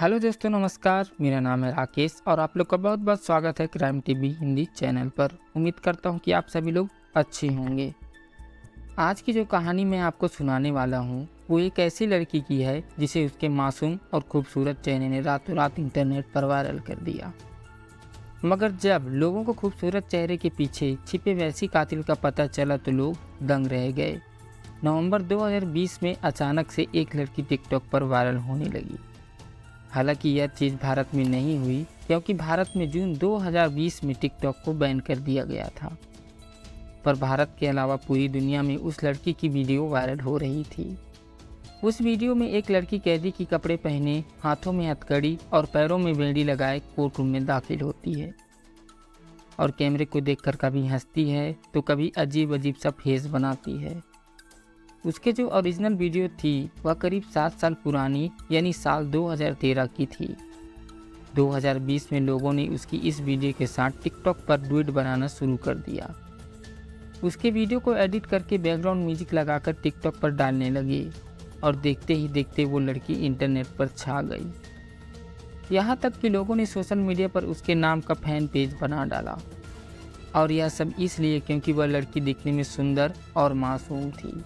Hello दोस्तों, नमस्कार। मेरा नाम है राकेश और आप लोग का बहुत बहुत स्वागत है क्राइम टीवी हिंदी चैनल पर। उम्मीद करता हूं कि आप सभी लोग अच्छे होंगे। आज की जो कहानी मैं आपको सुनाने वाला हूं वो एक ऐसी लड़की की है जिसे उसके मासूम और खूबसूरत चेहरे ने रातों रात इंटरनेट पर वायरल कर दिया। मगर जब लोगों को खूबसूरत चेहरे के पीछे छिपे वैसी कातिल का पता चला तो लोग दंग रह गए। नवंबर 2020 में अचानक से एक लड़की टिकटॉक पर वायरल होने लगी। हालांकि यह चीज़ भारत में नहीं हुई क्योंकि भारत में जून 2020 में टिकटॉक को बैन कर दिया गया था। पर भारत के अलावा पूरी दुनिया में उस लड़की की वीडियो वायरल हो रही थी। उस वीडियो में एक लड़की कैदी की कपड़े पहने, हाथों में हथकड़ी और पैरों में बेड़ी लगाए कोर्ट रूम में दाखिल होती है और कैमरे को देखकर कभी हंसती है तो कभी अजीब अजीब सा फेस बनाती है। उसके जो ओरिजिनल वीडियो थी वह करीब 7 साल पुरानी यानी साल 2013 की थी। 2020 में लोगों ने उसकी इस वीडियो के साथ टिकटॉक पर डुएट बनाना शुरू कर दिया। उसके वीडियो को एडिट करके बैकग्राउंड म्यूजिक लगाकर टिकटॉक पर डालने लगे और देखते ही देखते वो लड़की इंटरनेट पर छा गई। यहाँ तक कि लोगों ने सोशल मीडिया पर उसके नाम का फैन पेज बना डाला और यह सब इसलिए क्योंकि वह लड़की दिखने में सुंदर और मासूम थी।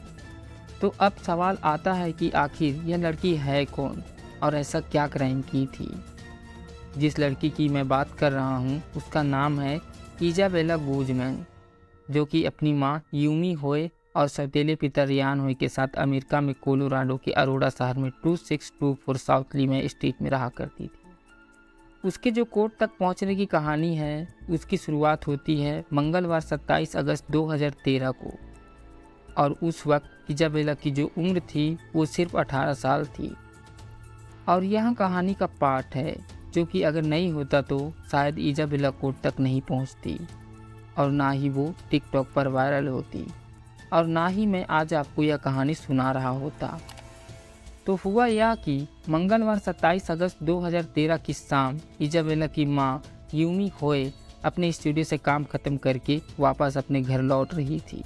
तो अब सवाल आता है कि आखिर यह लड़की है कौन और ऐसा क्या क्राइम की थी। जिस लड़की की मैं बात कर रहा हूँ उसका नाम है इजाबेला गुजमैन, जो कि अपनी माँ यूमी होए और सौतेले पिता रियान होए के साथ अमेरिका में कोलोराडो के अरोड़ा शहर में 2624 साउथ लीमे स्ट्रीट में रहा करती थी। उसके जो कोर्ट तक पहुँचने की कहानी है उसकी शुरुआत होती है मंगलवार 27 अगस्त 2013 को। और उस वक्त इजाबेला की जो उम्र थी वो सिर्फ 18 साल थी। और यह कहानी का पार्ट है जो कि अगर नहीं होता तो शायद इजाबेला कोर्ट तक नहीं पहुंचती और ना ही वो टिकटॉक पर वायरल होती और ना ही मैं आज आपको यह कहानी सुना रहा होता। तो हुआ यह कि मंगलवार 27 अगस्त 2013 की शाम इजाबेला की माँ यूमी होए अपने स्टूडियो से काम खत्म करके वापस अपने घर लौट रही थी।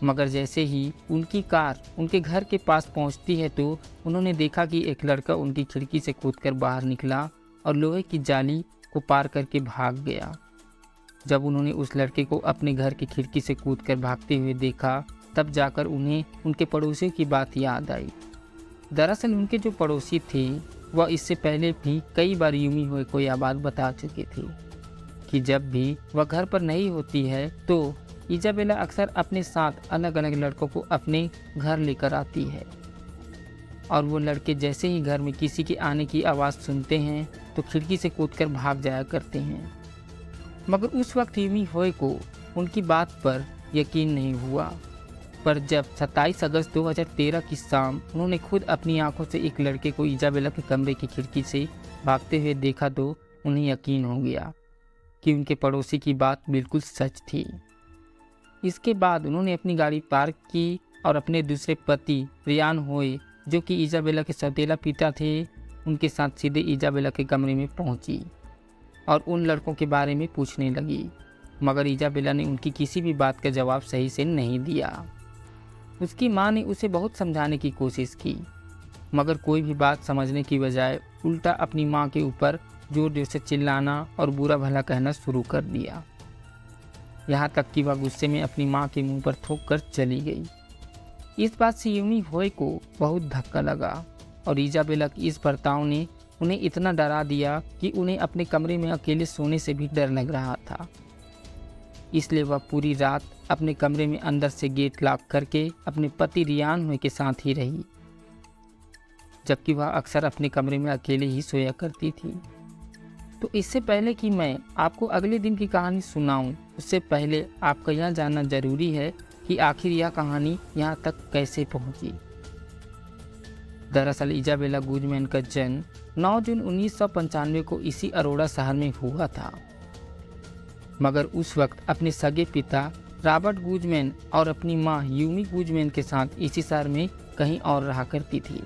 मगर जैसे ही उनकी कार उनके घर के पास पहुंचती है तो उन्होंने देखा कि एक लड़का उनकी खिड़की से कूदकर बाहर निकला और लोहे की जाली को पार करके भाग गया। जब उन्होंने उस लड़के को अपने घर की खिड़की से कूदकर भागते हुए देखा तब जाकर उन्हें उनके पड़ोसियों की बात याद आई। दरअसल उनके जो पड़ोसी थे वह इससे पहले भी कई बार यूमी होए को यह बात बता चुके थे कि जब भी वह घर पर नहीं होती है तो इजाबेला अक्सर अपने साथ अलग अलग लड़कों को अपने घर लेकर आती है और वो लड़के जैसे ही घर में किसी के आने की आवाज़ सुनते हैं तो खिड़की से कूदकर भाग जाया करते हैं। मगर उस वक्त यूमी होए को उनकी बात पर यकीन नहीं हुआ। पर जब 27 अगस्त 2013 की शाम उन्होंने खुद अपनी आंखों से एक लड़के को इजाबेला के कमरे की खिड़की से भागते हुए देखा तो उन्हें यकीन हो गया कि उनके पड़ोसी की बात बिल्कुल सच थी। इसके बाद उन्होंने अपनी गाड़ी पार्क की और अपने दूसरे पति रियान होए जो कि इजाबेला के सौतेला पिता थे उनके साथ सीधे इजाबेला के कमरे में पहुंची और उन लड़कों के बारे में पूछने लगी। मगर इजाबेला ने उनकी किसी भी बात का जवाब सही से नहीं दिया। उसकी माँ ने उसे बहुत समझाने की कोशिश की मगर कोई भी बात समझने की बजाय उल्टा अपनी माँ के ऊपर जोर जोर से चिल्लाना और बुरा भला कहना शुरू कर दिया। यहाँ तक कि वह गुस्से में अपनी माँ के मुंह पर थूक कर चली गई। इस बात से यूमी होए को बहुत धक्का लगा और इजाबेला की इस बर्ताव ने उन्हें इतना डरा दिया कि उन्हें अपने कमरे में अकेले सोने से भी डर लग रहा था। इसलिए वह पूरी रात अपने कमरे में अंदर से गेट लॉक करके अपने पति रियान होए के साथ ही रही, जबकि वह अक्सर अपने कमरे में अकेले ही सोया करती थी। तो इससे पहले कि मैं आपको अगले दिन की कहानी सुनाऊं, उससे पहले आपका यह जानना ज़रूरी है कि आखिर यह कहानी यहाँ तक कैसे पहुँची। दरअसल इजाबेला गुजमैन का जन्म 9 जून 1995 को इसी अरोड़ा शहर में हुआ था। मगर उस वक्त अपने सगे पिता रॉबर्ट गुजमैन और अपनी माँ यूमी गुजमैन के साथ इसी शहर में कहीं और रहा करती थी।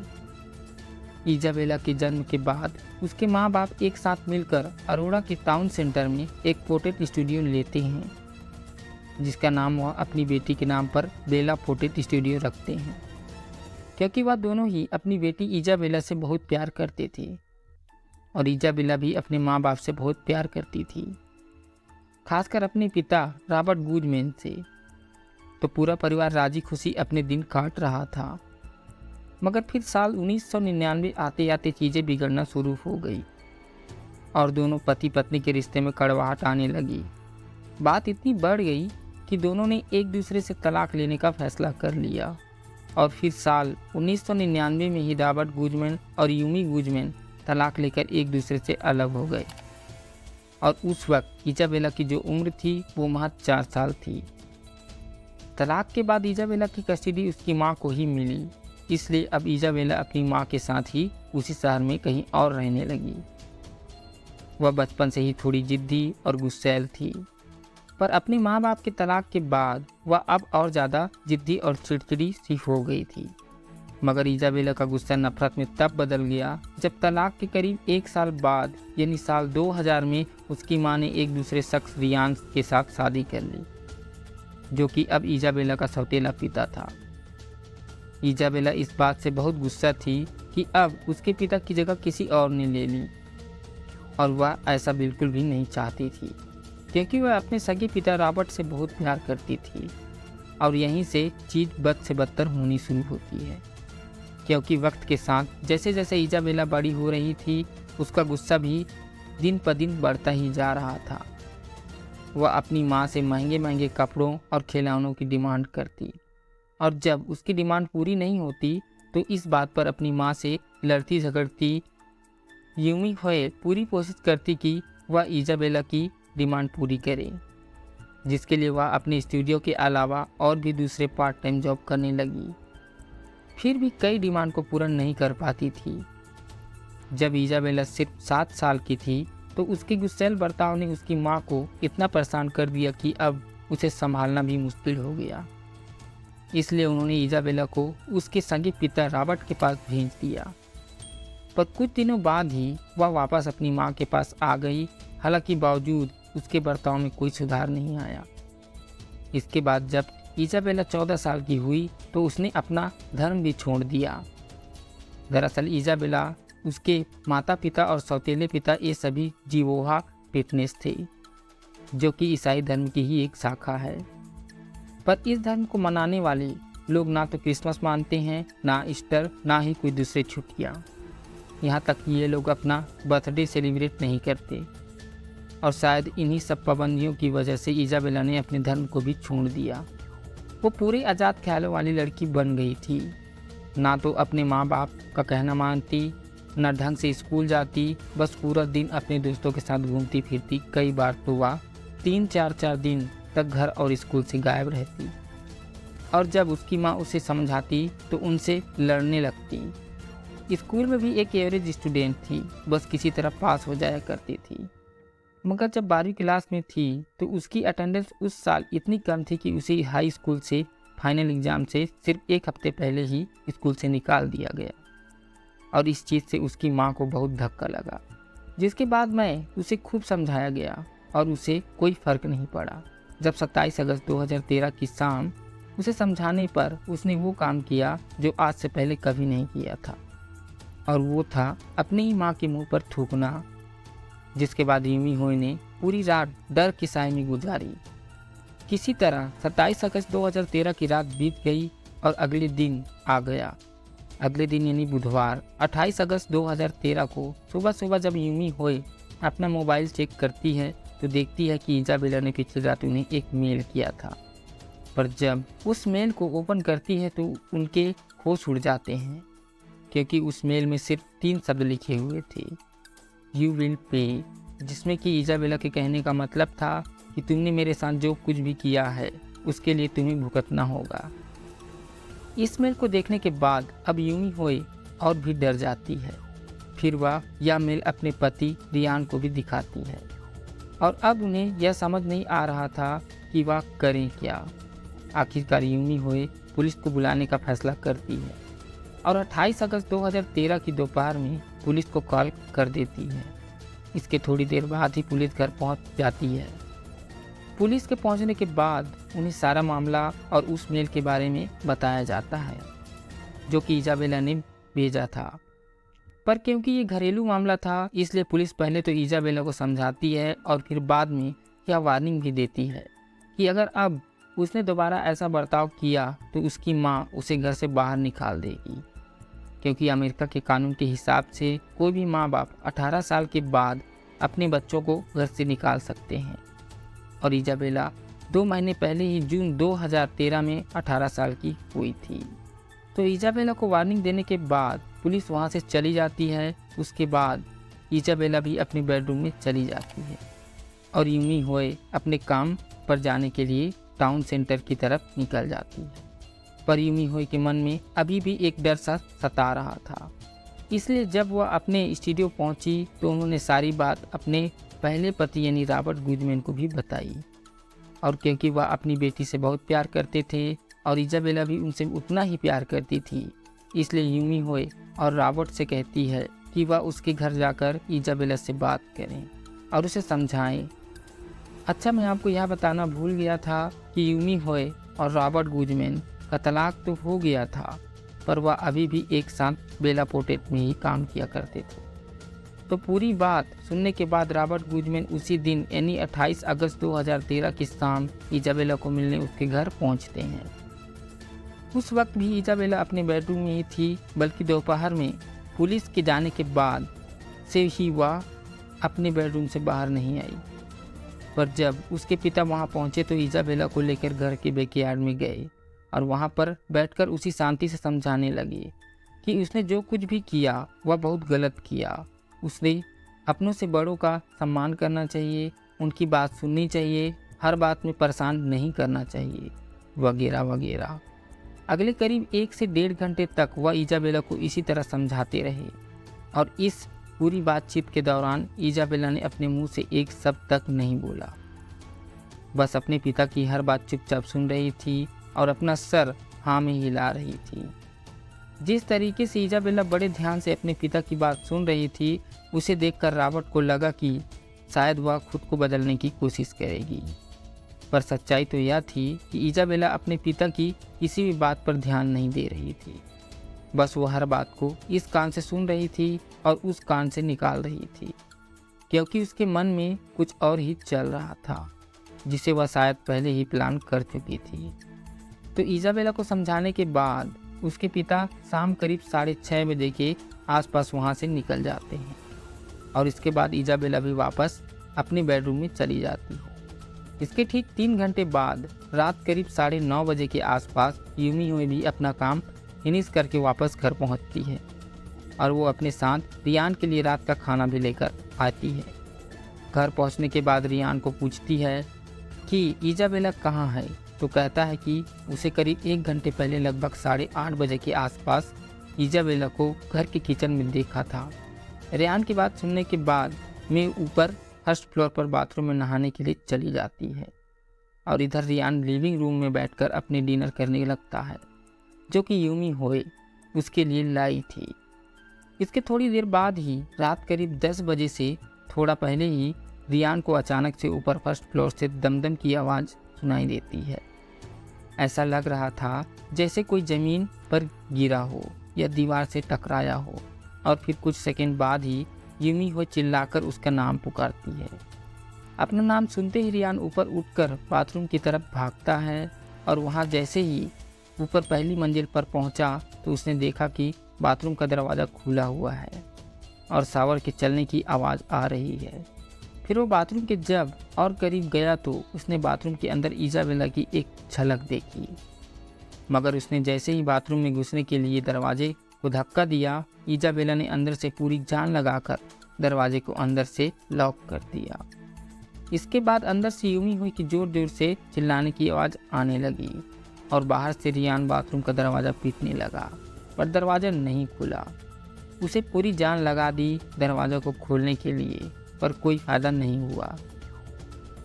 इजाबेला के जन्म के बाद उसके माँ बाप एक साथ मिलकर अरोड़ा के टाउन सेंटर में एक फोटो स्टूडियो लेते हैं जिसका नाम वह अपनी बेटी के नाम पर बेला फोटो स्टूडियो रखते हैं। क्योंकि वह दोनों ही अपनी बेटी इजाबेला से बहुत प्यार करते थे और इजाबेला भी अपने माँ बाप से बहुत प्यार करती थी, खासकर अपने पिता रॉबर्ट गुजमैन से। तो पूरा परिवार राजी खुशी अपने दिन काट रहा था। मगर फिर साल 1999 आते आते चीज़ें बिगड़ना शुरू हो गई और दोनों पति पत्नी के रिश्ते में कड़वाहट आने लगी। बात इतनी बढ़ गई कि दोनों ने एक दूसरे से तलाक लेने का फैसला कर लिया और फिर साल 1999 में ही रॉबर्ट गुजमैन और यूमी गुजमैन तलाक लेकर एक दूसरे से अलग हो गए। और उस वक्त इजाबेला की जो उम्र थी वो महज 4 साल थी। तलाक के बाद इजाबेला की कस्टडी उसकी माँ को ही मिली, इसलिए अब इजाबेला अपनी माँ के साथ ही उसी शहर में कहीं और रहने लगी। वह बचपन से ही थोड़ी जिद्दी और गुस्सैल थी, पर अपने माँ बाप के तलाक के बाद वह अब और ज़्यादा जिद्दी और चिड़चिड़ी सी हो गई थी। मगर इजाबेला का गुस्सा नफरत में तब बदल गया जब तलाक के करीब 1 साल बाद यानी साल 2000 में उसकी माँ ने एक दूसरे शख्स रियान के साथ शादी कर ली, जो कि अब इजाबेला का सौतेला पिता था। इजाबेला इस बात से बहुत गुस्सा थी कि अब उसके पिता की जगह किसी और ने ले ली, और वह ऐसा बिल्कुल भी नहीं चाहती थी, क्योंकि वह अपने सगे पिता रॉबर्ट से बहुत प्यार करती थी। और यहीं से चीज़ बद से बदतर होनी शुरू होती है, क्योंकि वक्त के साथ जैसे जैसे इजाबेला बड़ी हो रही थी उसका गुस्सा भी दिन पर दिन बढ़ता ही जा रहा था। वह अपनी माँ से महंगे महंगे कपड़ों और खिलौनों की डिमांड करती, और जब उसकी डिमांड पूरी नहीं होती तो इस बात पर अपनी माँ से लड़ती झगड़ती। यूमी होए पूरी कोशिश करती कि वह इजाबेला की डिमांड पूरी करे, जिसके लिए वह अपने स्टूडियो के अलावा और भी दूसरे पार्ट टाइम जॉब करने लगी। फिर भी कई डिमांड को पूरा नहीं कर पाती थी। जब इजाबेला सिर्फ 7 साल की थी तो उसके गुस्सैल बर्ताव ने उसकी माँ को इतना परेशान कर दिया कि अब उसे संभालना भी मुश्किल हो गया। इसलिए उन्होंने इजाबेला को उसके सगे पिता रॉबर्ट के पास भेज दिया। पर कुछ दिनों बाद ही वह वापस अपनी माँ के पास आ गई, हालांकि बावजूद उसके बर्ताव में कोई सुधार नहीं आया। इसके बाद जब इजाबेला 14 साल की हुई तो उसने अपना धर्म भी छोड़ दिया। दरअसल इजाबेला, उसके माता पिता और सौतेले पिता ये सभी जीवोहा फिटनेस थे, जो कि ईसाई धर्म की ही एक शाखा है। पर इस धर्म को मनाने वाले लोग ना तो क्रिसमस मानते हैं, ना ईस्टर, ना ही कोई दूसरे छुट्टियाँ। यहाँ तक कि ये लोग अपना बर्थडे सेलिब्रेट नहीं करते। और शायद इन्हीं सब पाबंदियों की वजह से इजाबेला ने अपने धर्म को भी छोड़ दिया। वो पूरे आज़ाद ख्यालों वाली लड़की बन गई थी, ना तो अपने माँ बाप का कहना मानती, ना ढंग से स्कूल जाती, बस पूरा दिन अपने दोस्तों के साथ घूमती फिरती। कई बार तो वह 3-4 दिन तक घर और स्कूल से गायब रहती, और जब उसकी माँ उसे समझाती तो उनसे लड़ने लगती। स्कूल में भी एक एवरेज स्टूडेंट थी, बस किसी तरह पास हो जाया करती थी। मगर जब 12वीं क्लास में थी तो उसकी अटेंडेंस उस साल इतनी कम थी कि उसे हाई स्कूल से फाइनल एग्ज़ाम से सिर्फ 1 हफ्ते पहले ही स्कूल से निकाल दिया गया। और इस चीज़ से उसकी माँ को बहुत धक्का लगा, जिसके बाद मैं उसे खूब समझाया गया और उसे कोई फ़र्क नहीं पड़ा। जब 27 अगस्त 2013 की शाम उसे समझाने पर उसने वो काम किया जो आज से पहले कभी नहीं किया था, और वो था अपनी ही माँ के मुंह पर थूकना। जिसके बाद यूमी होए ने पूरी रात डर की साए में गुजारी। किसी तरह 27 अगस्त 2013 की रात बीत गई और अगले दिन आ गया। अगले दिन यानी बुधवार 28 अगस्त 2013 को सुबह सुबह जब यूमी होए अपना मोबाइल चेक करती है तो देखती है कि इजाबेला ने पिछली रात उन्हें एक मेल किया था। पर जब उस मेल को ओपन करती है तो उनके होश उड़ जाते हैं, क्योंकि उस मेल में सिर्फ 3 शब्द लिखे हुए थे, यू विल पे, जिसमें कि इजाबेला के कहने का मतलब था कि तुमने मेरे साथ जो कुछ भी किया है उसके लिए तुम्हें भुगतना होगा। इस मेल को देखने के बाद अब यूमी होए और भी डर जाती है। फिर वह यह मेल अपने पति रियान को भी दिखाती है, और अब उन्हें यह समझ नहीं आ रहा था कि वह करें क्या। आखिरकार यूमी होए पुलिस को बुलाने का फैसला करती है और 28 अगस्त 2013 की दोपहर में पुलिस को कॉल कर देती है। इसके थोड़ी देर बाद ही पुलिस घर पहुंच जाती है। पुलिस के पहुंचने के बाद उन्हें सारा मामला और उस मेल के बारे में बताया जाता है जो कि इजाबेला ने भेजा था। पर क्योंकि ये घरेलू मामला था, इसलिए पुलिस पहले तो इजाबेला को समझाती है और फिर बाद में यह वार्निंग भी देती है कि अगर अब उसने दोबारा ऐसा बर्ताव किया तो उसकी माँ उसे घर से बाहर निकाल देगी, क्योंकि अमेरिका के कानून के हिसाब से कोई भी माँ बाप 18 साल के बाद अपने बच्चों को घर से निकाल सकते हैं। और इजाबेला 2 महीने पहले ही जून 2013 में 18 साल की हुई थी। तो इजाबेला को वार्निंग देने के बाद पुलिस वहाँ से चली जाती है। उसके बाद इजाबेला भी अपने बेडरूम में चली जाती है और यूमी होए अपने काम पर जाने के लिए टाउन सेंटर की तरफ निकल जाती है। पर यूमी होए के मन में अभी भी एक डर सा सता रहा था, इसलिए जब वह अपने स्टूडियो पहुंची तो उन्होंने सारी बात अपने पहले पति यानी रॉबर्ट गुजमैन को भी बताई। और क्योंकि वह अपनी बेटी से बहुत प्यार करते थे और इजाबेला भी उनसे उतना ही प्यार करती थी, इसलिए यूमी होए और रॉबर्ट से कहती है कि वह उसके घर जाकर इजाबेला से बात करें और उसे समझाएं। अच्छा, मैं आपको यह बताना भूल गया था कि यूमी होए और रॉबर्ट गुजमैन का तलाक तो हो गया था, पर वह अभी भी एक साथ बेला पोर्ट्रेट में ही काम किया करते थे। तो पूरी बात सुनने के बाद रॉबर्ट गुजमैन उसी दिन यानी 28 अगस्त 2013 की शाम इजाबेला को मिलने उसके घर पहुंचते हैं। उस वक्त भी इजाबेला अपने बेडरूम में ही थी, बल्कि दोपहर में पुलिस के जाने के बाद से ही वह अपने बेडरूम से बाहर नहीं आई। पर जब उसके पिता वहां पहुंचे तो इजाबेला को लेकर घर के बैकयार्ड में गए और वहां पर बैठकर उसी शांति से समझाने लगे कि उसने जो कुछ भी किया वह बहुत गलत किया। उसने अपनों से बड़ों का सम्मान करना चाहिए, उनकी बात सुननी चाहिए, हर बात में परेशान नहीं करना चाहिए, वगैरह वगैरह। अगले करीब 1 से 1.5 घंटे तक वह इजाबेला को इसी तरह समझाते रहे और इस पूरी बातचीत के दौरान इजाबेला ने अपने मुंह से एक शब्द तक नहीं बोला, बस अपने पिता की हर बात चुपचाप सुन रही थी और अपना सर हाँ में हिला रही थी। जिस तरीके से इजाबेला बड़े ध्यान से अपने पिता की बात सुन रही थी, उसे देखकर रॉबर्ट को लगा कि शायद वह खुद को बदलने की कोशिश करेगी। पर सच्चाई तो यह थी कि इजाबेला अपने पिता की किसी भी बात पर ध्यान नहीं दे रही थी, बस वो हर बात को इस कान से सुन रही थी और उस कान से निकाल रही थी, क्योंकि उसके मन में कुछ और ही चल रहा था जिसे वह शायद पहले ही प्लान कर चुकी थी। तो इजाबेला को समझाने के बाद उसके पिता शाम करीब 6:30 बजे के आसपास वहाँ से निकल जाते हैं और इसके बाद इजाबेला भी वापस अपने बेडरूम में चली जाती है। इसके ठीक 3 घंटे बाद रात करीब 9:30 बजे के आसपास यूमी होए भी अपना काम फिनिश करके वापस घर पहुंचती है और वो अपने साथ रियान के लिए रात का खाना भी लेकर आती है। घर पहुंचने के बाद रियान को पूछती है कि इजाबेला कहाँ है, तो कहता है कि उसे करीब 1 घंटे पहले लगभग 8:30 बजे के आसपास इजाबेला को घर के किचन में देखा था। रियान की बात सुनने के बाद मैं ऊपर फर्स्ट फ्लोर पर बाथरूम में नहाने के लिए चली जाती है और इधर रियान लिविंग रूम में बैठकर अपने डिनर करने लगता है, जो कि यूमी होए उसके लिए लाई थी। इसके थोड़ी देर बाद ही रात करीब 10 बजे से थोड़ा पहले ही रियान को अचानक से ऊपर फर्स्ट फ्लोर से दमदम की आवाज़ सुनाई देती है। ऐसा लग रहा था जैसे कोई ज़मीन पर गिरा हो या दीवार से टकराया हो और फिर कुछ सेकंड बाद ही यूमी हो चिल्लाकर उसका नाम पुकारती है। अपना नाम सुनते ही रियान ऊपर उठकर बाथरूम की तरफ भागता है और वहाँ जैसे ही ऊपर पहली मंजिल पर पहुँचा तो उसने देखा कि बाथरूम का दरवाज़ा खुला हुआ है और शावर के चलने की आवाज़ आ रही है। फिर वो बाथरूम के जब और करीब गया तो उसने बाथरूम के अंदर इजाबेला की एक झलक देखी, मगर उसने जैसे ही बाथरूम में घुसने के लिए दरवाजे को धक्का दिया, इजाबेला ने अंदर से पूरी जान लगाकर दरवाजे को अंदर से लॉक कर दिया। इसके बाद अंदर से यूमी हुई कि जोर जोर से चिल्लाने की आवाज़ आने लगी और बाहर से रियान बाथरूम का दरवाज़ा पीटने लगा, पर दरवाज़ा नहीं खुला। उसे पूरी जान लगा दी दरवाज़ा को खोलने के लिए, पर कोई फ़ायदा नहीं हुआ।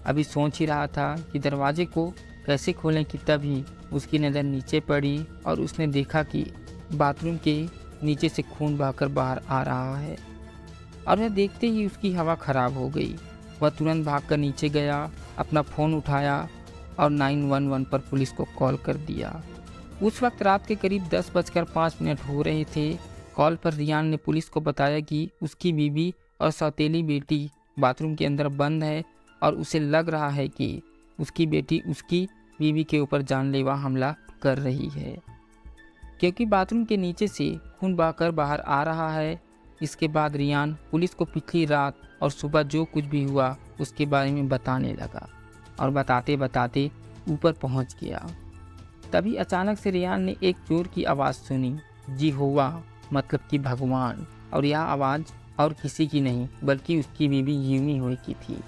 अभी सोच ही रहा था कि दरवाजे को कैसे खोलें कि तभी उसकी नज़र नीचे पड़ी और उसने देखा कि बाथरूम के नीचे से खून बहकर बाहर आ रहा है और वह देखते ही उसकी हवा ख़राब हो गई। वह तुरंत भागकर नीचे गया, अपना फ़ोन उठाया और 911 पर पुलिस को कॉल कर दिया। उस वक्त रात के करीब 10:05 हो रहे थे कॉल पर रियान ने पुलिस को बताया कि उसकी बीवी और सौतेली बेटी बाथरूम के अंदर बंद है और उसे लग रहा है कि उसकी बेटी उसकी बीवी के ऊपर जानलेवा हमला कर रही है, क्योंकि बाथरूम के नीचे से खून बहकर बाहर आ रहा है। इसके बाद रियान पुलिस को पिछली रात और सुबह जो कुछ भी हुआ उसके बारे में बताने लगा और बताते बताते ऊपर पहुंच गया। तभी अचानक से रियान ने एक चोर की आवाज़ सुनी, यहोवा मतलब कि भगवान, और यह आवाज़ और किसी की नहीं बल्कि उसकी बीवी यूमी हुई की थी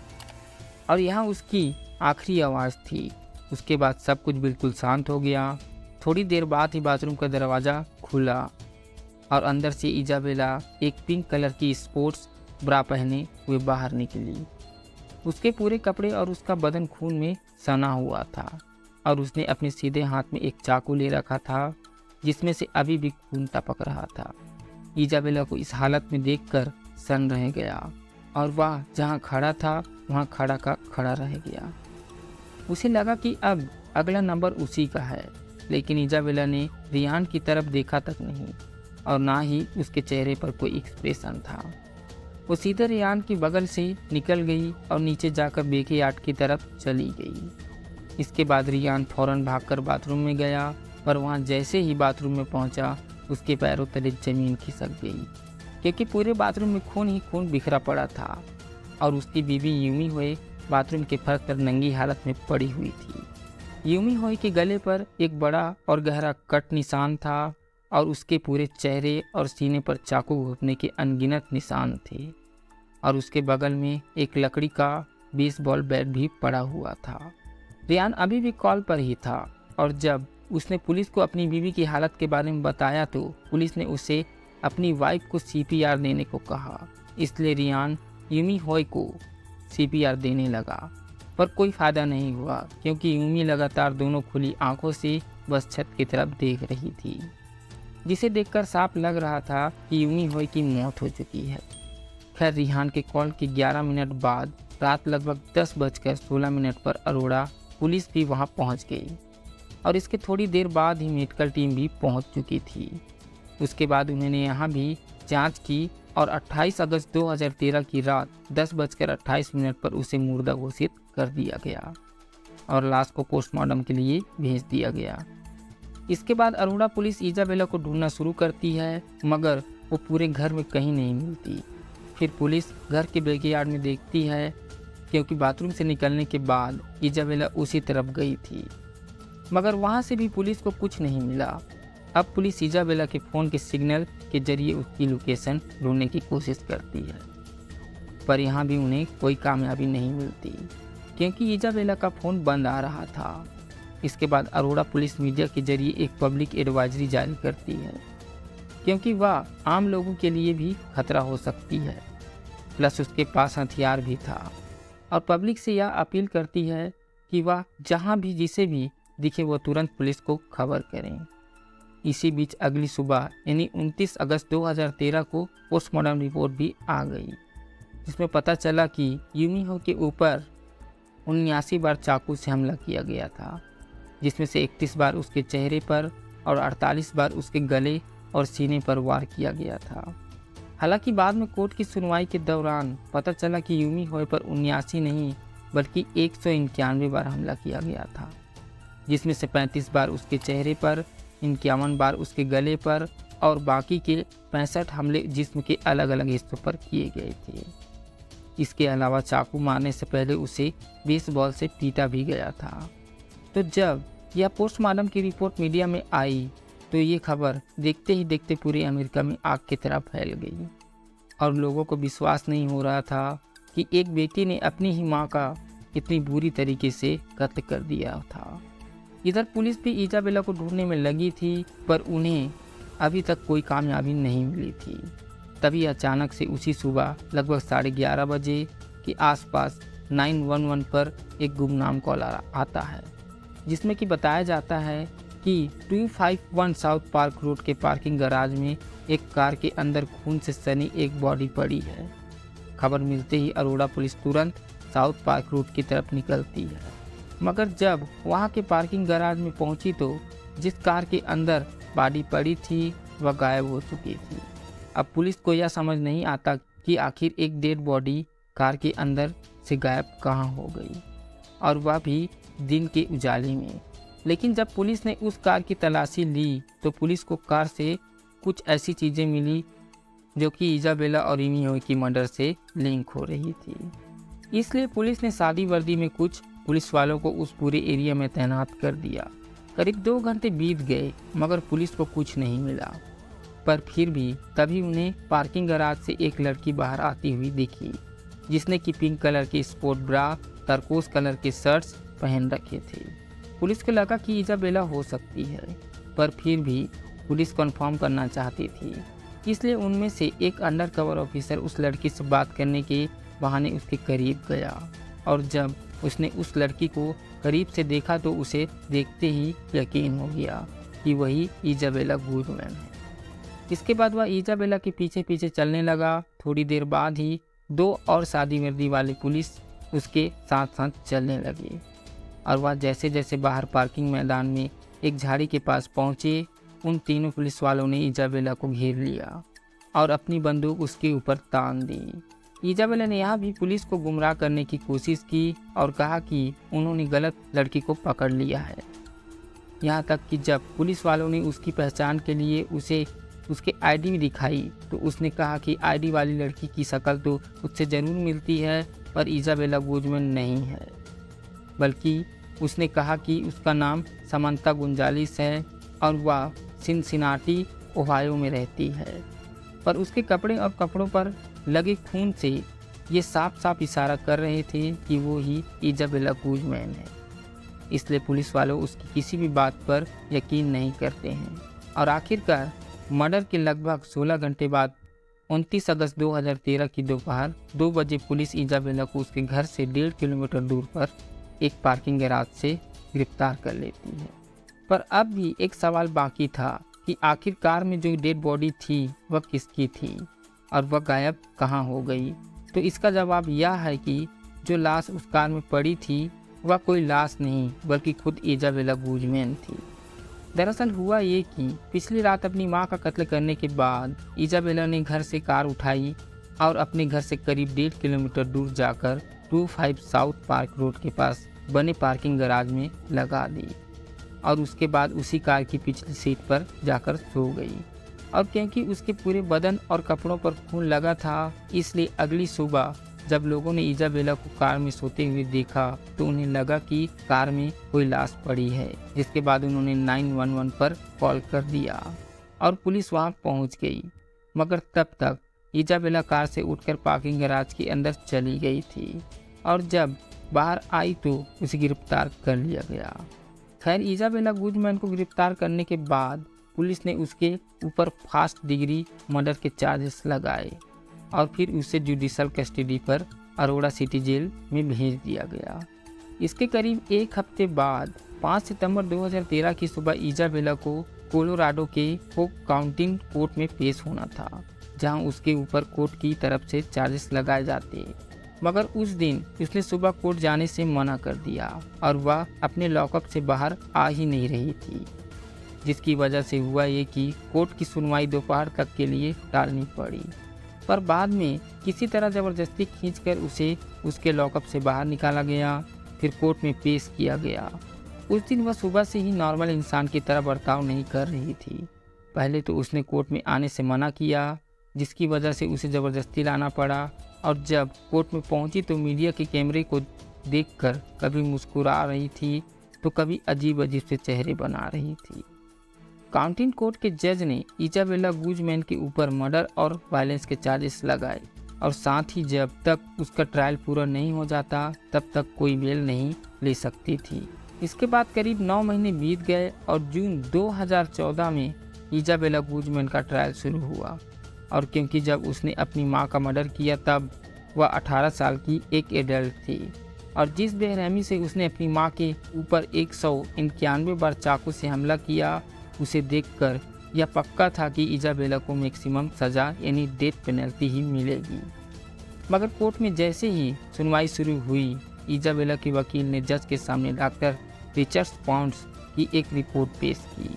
और यह उसकी आखिरी आवाज़ थी। उसके बाद सब कुछ बिल्कुल शांत हो गया। थोड़ी देर बाद ही बाथरूम का दरवाज़ा खुला और अंदर से इजाबेला एक पिंक कलर की स्पोर्ट्स ब्रा पहने हुए बाहर निकली। उसके पूरे कपड़े और उसका बदन खून में सना हुआ था और उसने अपने सीधे हाथ में एक चाकू ले रखा था जिसमें से अभी भी खून टपक रहा था। इजाबेला को इस हालत में देखकर सन रह गया और वह जहाँ खड़ा था वहाँ खड़ा का खड़ा रह गया। उसे लगा कि अब अगला नंबर उसी का है, लेकिन इजाबेला ने रियान की तरफ देखा तक नहीं और ना ही उसके चेहरे पर कोई एक्सप्रेशन था। वो सीधे रियान की बगल से निकल गई और नीचे जाकर बेकीयार्ड की तरफ चली गई। इसके बाद रियान फौरन भागकर बाथरूम में गया, पर वहाँ जैसे ही बाथरूम में पहुँचा उसके पैरों तले जमीन खिसक गई, क्योंकि पूरे बाथरूम में खून ही खून बिखरा पड़ा था और उसकी बीवी यूमी हुई बाथरूम के फर्श पर नंगी हालत में पड़ी हुई थी। यूमी हुई के गले पर एक बड़ा और गहरा कट निशान था और उसके पूरे चेहरे और सीने पर चाकू घोंपने के अनगिनत निशान थे और उसके बगल में एक लकड़ी का बेसबॉल बैट भी पड़ा हुआ था। रियान अभी भी कॉल पर ही था और जब उसने पुलिस को अपनी बीवी की हालत के बारे में बताया तो पुलिस ने उसे अपनी वाइफ को सीपीआर देने को कहा। इसलिए रियान यूमी होय को सीपीआर देने लगा, पर कोई फ़ायदा नहीं हुआ क्योंकि यूमी लगातार दोनों खुली आंखों से बस छत की तरफ देख रही थी, जिसे देखकर साफ लग रहा था कि यूमी होय की मौत हो चुकी है। खैर, रिहान के कॉल के 11 मिनट बाद रात लगभग 10:16 पर अरोड़ा पुलिस भी वहां पहुंच गई और इसके थोड़ी देर बाद ही मेडिकल टीम भी पहुंच चुकी थी। उसके बाद उन्होंने यहां भी जांच की और 28 अगस्त 2013 की रात 10:28 पर उसे मुर्दा घोषित कर दिया गया और लाश को पोस्टमार्टम के लिए भेज दिया गया। इसके बाद अरोड़ा पुलिस इजाबेला को ढूंढना शुरू करती है, मगर वो पूरे घर में कहीं नहीं मिलती। फिर पुलिस घर के बैकयार्ड में देखती है, क्योंकि बाथरूम से निकलने के बाद इजाबेला उसी तरफ गई थी, मगर वहाँ से भी पुलिस को कुछ नहीं मिला। अब पुलिस इजाबेला के फ़ोन के सिग्नल के जरिए उसकी लोकेशन ढूंढने की कोशिश करती है, पर यहाँ भी उन्हें कोई कामयाबी नहीं मिलती क्योंकि इजाबेला का फ़ोन बंद आ रहा था। इसके बाद अरोड़ा पुलिस मीडिया के जरिए एक पब्लिक एडवाइजरी जारी करती है, क्योंकि वह आम लोगों के लिए भी खतरा हो सकती है, प्लस उसके पास हथियार भी था और पब्लिक से यह अपील करती है कि वह जहां भी जिसे भी दिखे वो तुरंत पुलिस को खबर करें। इसी बीच अगली सुबह यानी 29 अगस्त 2013 को पोस्टमार्टम रिपोर्ट भी आ गई, जिसमें पता चला कि यूमीहो के ऊपर 79 बार चाकू से हमला किया गया था, जिसमें से 31 बार उसके चेहरे पर और 48 बार उसके गले और सीने पर वार किया गया था। हालांकि बाद में कोर्ट की सुनवाई के दौरान पता चला कि यूमीहो पर 79 नहीं बल्कि 191 बार हमला किया गया था, जिसमें से 35 बार उसके चेहरे पर, 51 बार उसके गले पर और बाकी के 65 हमले जिस्म के अलग अलग हिस्सों पर किए गए थे। इसके अलावा चाकू मारने से पहले उसे बेसबॉल से पीटा भी गया था। तो जब यह पोस्टमार्टम की रिपोर्ट मीडिया में आई तो ये खबर देखते ही देखते पूरे अमेरिका में आग की तरह फैल गई और लोगों को विश्वास नहीं हो रहा था कि एक बेटी ने अपनी ही माँ का इतनी बुरी तरीके से कत्ल कर दिया था। इधर पुलिस भी इजाबेला को ढूंढने में लगी थी, पर उन्हें अभी तक कोई कामयाबी नहीं मिली थी। तभी अचानक से उसी सुबह लगभग 11:30 बजे के आसपास 911 पर एक गुमनाम कॉल आता है, जिसमें कि बताया जाता है कि 251 साउथ पार्क रोड के पार्किंग गराज में एक कार के अंदर खून से सनी एक बॉडी पड़ी है। खबर मिलते ही अरोड़ा पुलिस तुरंत साउथ पार्क रोड की तरफ निकलती है, मगर जब वहां के पार्किंग गराज में पहुंची तो जिस कार के अंदर बॉडी पड़ी थी वह गायब हो चुकी थी अब पुलिस को यह समझ नहीं आता कि आखिर एक डेड बॉडी कार के अंदर से गायब कहाँ हो गई, और वह भी दिन के उजाले में। लेकिन जब पुलिस ने उस कार की तलाशी ली तो पुलिस को कार से कुछ ऐसी चीज़ें मिली जो कि इजाबेला और एमियो की मर्डर से लिंक हो रही थी। इसलिए पुलिस ने सादी वर्दी में कुछ पुलिस वालों को उस पूरे एरिया में तैनात कर दिया। करीब 2 घंटे बीत गए मगर पुलिस को कुछ नहीं मिला। पर फिर भी तभी उन्हें पार्किंग गैराज से एक लड़की बाहर आती हुई दिखी, जिसने कि पिंक कलर के स्पोर्ट ब्रा, टरकोस कलर के शर्ट्स पहन रखे थे। पुलिस को लगा कि इजाबेला हो सकती है, पर फिर भी पुलिस कंफर्म करना चाहती थी। इसलिए उनमें से एक अंडरकवर ऑफिसर उस लड़की से बात करने के बहाने उसके करीब गया, और जब उसने उस लड़की को करीब से देखा तो उसे देखते ही यकीन हो गया कि वही इजाबेला गुडमैन है। इसके बाद वह इजाबेला के पीछे पीछे चलने लगा। थोड़ी देर बाद ही 2 और सादी वर्दी वाले पुलिस उसके साथ साथ चलने लगे, और वह जैसे जैसे बाहर पार्किंग मैदान में एक झाड़ी के पास पहुंचे, उन तीनों पुलिस वालों ने इजाबेला को घेर लिया और अपनी बंदूक उसके ऊपर तान दी। इजाबेला ने यहाँ भी पुलिस को गुमराह करने की कोशिश की और कहा कि उन्होंने गलत लड़की को पकड़ लिया है। यहाँ तक कि जब पुलिस वालों ने उसकी पहचान के लिए उसे उसके आईडी में दिखाई तो उसने कहा कि आईडी वाली लड़की की शक्ल तो उससे ज़रूर मिलती है, पर इजाबेला गुडमैन नहीं है। बल्कि उसने कहा कि उसका नाम समंता गुंजालिस है और वह सिनसिनाटी ओहायो में रहती है। पर उसके कपड़े और कपड़ों पर लगे खून से ये साफ साफ इशारा कर रहे थे कि वो ही इजाबेला गुडमैन है। इसलिए पुलिस वालों उसकी किसी भी बात पर यकीन नहीं करते हैं, और आखिरकार मर्डर के लगभग 16 घंटे बाद 29 अगस्त 2013 की दोपहर 2 बजे पुलिस इजाबेला को उसके घर से 1.5 किलोमीटर दूर पर एक पार्किंग गैराज से गिरफ्तार कर लेती है। पर अब भी एक सवाल बाकी था कि आखिर कार में जो डेड बॉडी थी वह किसकी थी और वह गायब कहाँ हो गई। तो इसका जवाब यह है कि जो लाश उस कार में पड़ी थी वह कोई लाश नहीं बल्कि खुद इजाबेला गुडमैन थी। दरअसल हुआ ये कि पिछली रात अपनी मां का कत्ल करने के बाद इजाबेला ने घर से कार उठाई और अपने घर से करीब 1.5 किलोमीटर दूर जाकर 25 साउथ पार्क रोड के पास बने पार्किंग गैराज में लगा दी, और उसके बाद उसी कार की पिछली सीट पर जाकर सो गई। और क्योंकि उसके पूरे बदन और कपड़ों पर खून लगा था, इसलिए अगली सुबह जब लोगों ने इजाबेला को कार में सोते हुए देखा तो उन्हें लगा कि कार में कोई लाश पड़ी है, जिसके बाद उन्होंने 911 पर कॉल कर दिया और पुलिस वहां पहुंच गई। मगर तब तक इजाबेला कार से उठकर पार्किंग गैराज के अंदर चली गई थी, और जब बाहर आई तो उसे गिरफ्तार कर लिया गया। खैर, इजाबेला गुडमैन को गिरफ्तार करने के बाद पुलिस ने उसके ऊपर फर्स्ट डिग्री मर्डर के चार्जेस लगाए और फिर उसे जुडिशल कस्टडी पर अरोड़ा सिटी जेल में भेज दिया गया। इसके करीब 1 हफ्ते बाद 5 सितंबर 2013 की सुबह इजाबेला को कोलोराडो के कोक काउंटी कोर्ट में पेश होना था, जहां उसके ऊपर कोर्ट की तरफ से चार्जेस लगाए जाते। मगर उस दिन उसने सुबह कोर्ट जाने से मना कर दिया और वह अपने लॉकअप से बाहर आ ही नहीं रही थी, जिसकी वजह से हुआ ये कि कोर्ट की सुनवाई दोपहर तक के लिए टालनी पड़ी। पर बाद में किसी तरह ज़बरदस्ती खींचकर उसे उसके लॉकअप से बाहर निकाला गया, फिर कोर्ट में पेश किया गया। उस दिन वह सुबह से ही नॉर्मल इंसान की तरह बर्ताव नहीं कर रही थी। पहले तो उसने कोर्ट में आने से मना किया, जिसकी वजह से उसे ज़बरदस्ती लाना पड़ा, और जब कोर्ट में पहुंची तो मीडिया के कैमरे को देखकर कभी मुस्कुरा रही थी तो कभी अजीब अजीब से चेहरे बना रही थी। काउंटी कोर्ट के जज ने इजाबेला गुडमैन के ऊपर मर्डर और वायलेंस के चार्जेस लगाए, और साथ ही जब तक उसका ट्रायल पूरा नहीं हो जाता तब तक कोई बेल नहीं ले सकती थी। इसके बाद करीब 9 महीने बीत गए और जून 2014 में इजाबेला गुडमैन का ट्रायल शुरू हुआ। और क्योंकि जब उसने अपनी मां का मर्डर किया तब वह 18 साल की एक एडल्ट थी, और जिस बेरहमी से उसने अपनी मां के ऊपर 191 बार चाकू से हमला किया, उसे देखकर यह पक्का था कि इजाबेला को मैक्सिमम सज़ा यानी डेथ पेनल्टी ही मिलेगी। मगर कोर्ट में जैसे ही सुनवाई शुरू हुई, इजाबेला के वकील ने जज के सामने डॉक्टर रिचर्ड पॉन्ड्स की एक रिपोर्ट पेश की,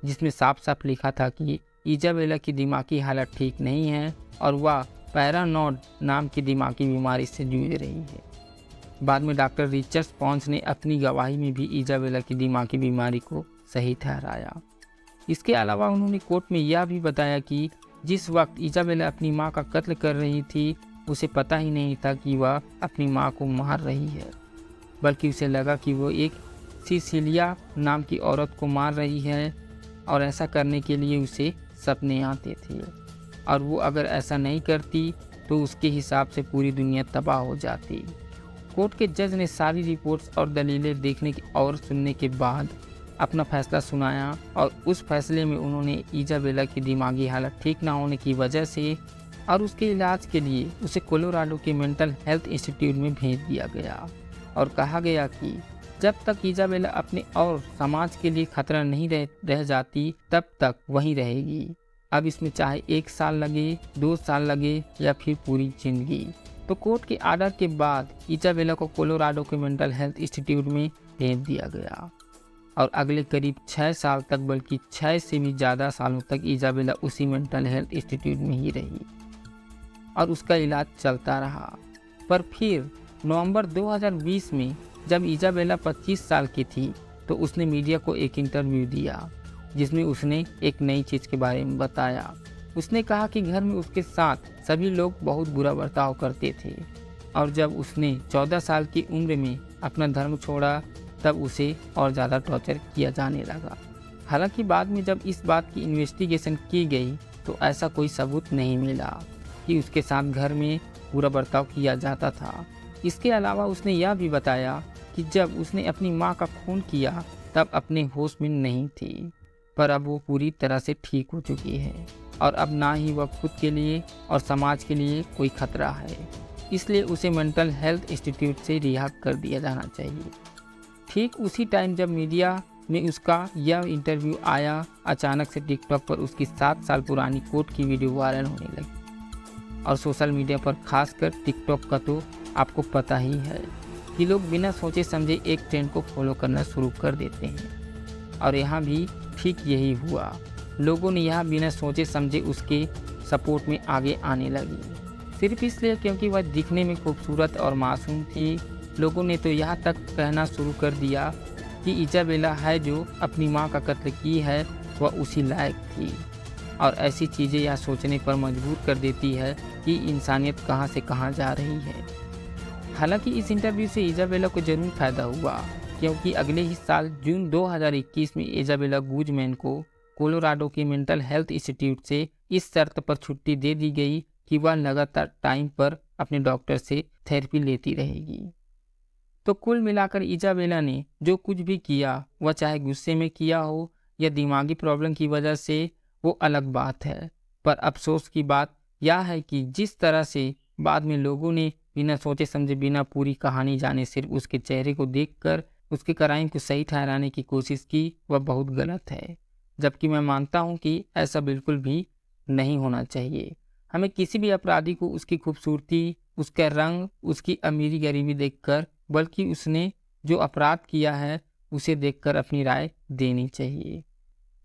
जिसमें साफ साफ लिखा था कि इजाबेला की दिमागी हालत ठीक नहीं है और वह पैरानोड नाम की दिमागी बीमारी से जूझ रही है। बाद में डॉक्टर रिचर्ड पॉन्स ने अपनी गवाही में भी इजाबेला की दिमागी बीमारी को सही ठहराया। इसके अलावा उन्होंने कोर्ट में यह भी बताया कि जिस वक्त इजाबेला अपनी मां का कत्ल कर रही थी उसे पता ही नहीं था कि वह अपनी मां को मार रही है, बल्कि उसे लगा कि वो एक सिसिलिया नाम की औरत को मार रही है और ऐसा करने के लिए उसे सपने आते थे और वो अगर ऐसा नहीं करती तो उसके हिसाब से पूरी दुनिया तबाह हो जाती। कोर्ट के जज ने सारी रिपोर्ट्स और दलीलें देखने और सुनने के बाद अपना फैसला सुनाया और उस फैसले में उन्होंने इजाबेला की दिमागी हालत ठीक ना होने की वजह से और उसके इलाज के लिए उसे कोलोराडो के मेंटल हेल्थ इंस्टीट्यूट में भेज दिया गया और कहा गया कि जब तक इजाबेला अपने और समाज के लिए खतरा नहीं रह जाती तब तक वहीं रहेगी। अब इसमें चाहे 1 साल लगे, 2 साल लगे या फिर पूरी जिंदगी। तो कोर्ट के आर्डर के बाद इजाबेला को कोलोराडो के मेंटल हेल्थ इंस्टीट्यूट में भेज दिया गया और अगले करीब 6 साल तक, बल्कि 6 से भी ज़्यादा सालों तक इजाबेला उसी मेंटल हेल्थ इंस्टीट्यूट में ही रही और उसका इलाज चलता रहा। पर फिर नवंबर 2020 में जब इजाबेला 25 साल की थी तो उसने मीडिया को एक इंटरव्यू दिया जिसमें उसने एक नई चीज़ के बारे में बताया। उसने कहा कि घर में उसके साथ सभी लोग बहुत बुरा बर्ताव करते थे और जब उसने 14 साल की उम्र में अपना धर्म छोड़ा तब उसे और ज़्यादा टॉर्चर किया जाने लगा। हालांकि बाद में जब इस बात की इन्वेस्टिगेशन की गई तो ऐसा कोई सबूत नहीं मिला कि उसके साथ घर में बुरा बर्ताव किया जाता था। इसके अलावा उसने यह भी बताया कि जब उसने अपनी मां का खून किया तब अपने होश में नहीं थी, पर अब वो पूरी तरह से ठीक हो चुकी है और अब ना ही वह खुद के लिए और समाज के लिए कोई खतरा है, इसलिए उसे मेंटल हेल्थ इंस्टीट्यूट से रिहा कर दिया जाना चाहिए। ठीक उसी टाइम जब मीडिया में उसका यह इंटरव्यू आया, अचानक से टिकटॉक पर उसकी 7 साल पुरानी कोर्ट की वीडियो वायरल होने लगी और सोशल मीडिया पर खासकर टिकटॉक का तो आपको पता ही है कि लोग बिना सोचे समझे एक ट्रेंड को फॉलो करना शुरू कर देते हैं और यहाँ भी ठीक यही हुआ। लोगों ने यहाँ बिना सोचे समझे उसके सपोर्ट में आगे आने लगी, सिर्फ इसलिए क्योंकि वह दिखने में खूबसूरत और मासूम थी। लोगों ने तो यहाँ तक कहना शुरू कर दिया कि इजाबेला है जो अपनी माँ का कत्ल की है वह उसी लायक थी और ऐसी चीज़ें यह सोचने पर मजबूर कर देती है कि इंसानियत कहाँ से कहाँ जा रही है। हालांकि इस इंटरव्यू से इजाबेला को जरूर फायदा हुआ क्योंकि अगले ही साल जून 2021 में इजाबेला गुजमैन को कोलोराडो के मेंटल हेल्थ इंस्टीट्यूट से इस शर्त पर छुट्टी दे दी गई कि वह लगातार टाइम पर अपने डॉक्टर से थेरेपी लेती रहेगी। तो कुल मिलाकर इजाबेला ने जो कुछ भी किया वह चाहे गुस्से में किया हो या दिमागी प्रॉब्लम की वजह से, वो अलग बात है। पर अफसोस की बात यह है कि जिस तरह से बाद में लोगों ने बिना सोचे समझे, बिना पूरी कहानी जाने सिर्फ उसके चेहरे को देखकर उसके क्राइम को सही ठहराने की कोशिश की, वह बहुत गलत है। जबकि मैं मानता हूँ कि ऐसा बिल्कुल भी नहीं होना चाहिए। हमें किसी भी अपराधी को उसकी खूबसूरती, उसका रंग, उसकी अमीरी गरीबी देखकर, बल्कि उसने जो अपराध किया है उसे देखकर अपनी राय देनी चाहिए।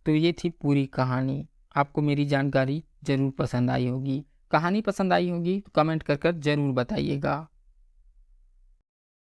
तो ये थी पूरी कहानी। आपको मेरी जानकारी ज़रूर पसंद आई होगी। कहानी पसंद आई होगी तो कमेंट कर ज़रूर बताइएगा।